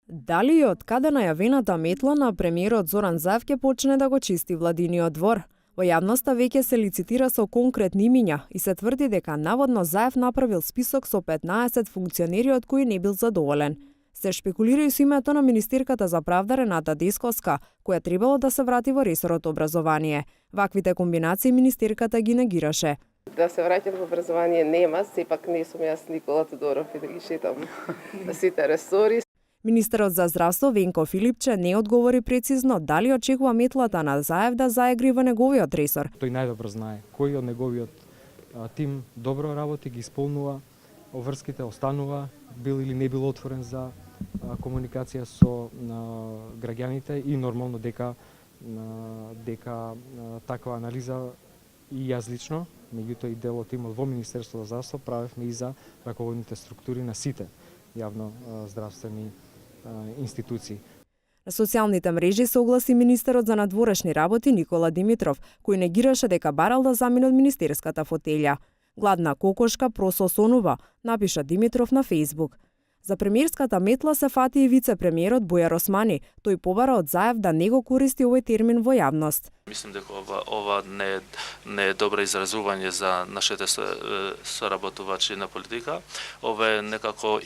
Дали и од каде најавената метла на премиерот Зоран Заев ќе почне да го чисти владиниот двор? Во јавноста веќе се лицитира со конкретни имиња и се тврди дека наводно Заев направил список со 15 функционери од кои не бил задоволен. Се шпекулира и со името на министерката за правда Рената Десковска, која требало да се врати во ресорот образование. Ваквите комбинации министерката ги негираше. Да се враќам во образование нема, сепак не сум јас Никола Тодоров и да ги шетам сите ресори. Министерот за здравство Венко Филипче не одговори прецизно дали очекува метлата на Заев да заегри во неговиот ресор. Тој најдобро знае кој од неговиот тим добро работи, ги исполнува, обврските останува, бил или не бил отворен за комуникација со граѓаните и нормално дека таква анализа и јас лично, меѓутоа и дел од тимот во Министерството за здравство правевме и за раководните структури на сите јавно здравствени институции. На социјалните мрежи се огласи министерот за надворешни работи Никола Димитров, кој негираше дека барал да замине од министерската фотелја. Гладна кокошка прососонува, напиша Димитров на Фејсбук. За премиерската метла се фати и вице-премиерот Бојар Османи. Тој побара од Заев да не го користи овој термин во јавност. Мислам дека ова не е добро изразување за нашите соработувачи на политика. Ова е некако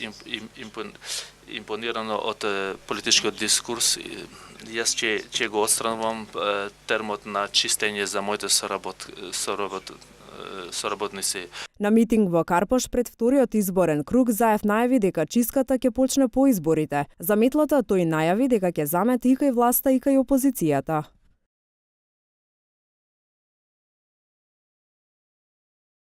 импонирано од политичкиот дискурс. Јас ќе го отстранувам термот на чистење за моите соработници. На митинг во Карпош пред вториот изборен круг Заев најави дека чистката ќе почне по изборите. За метлата тој најави дека ќе замете ика и власта, ика и опозицијата.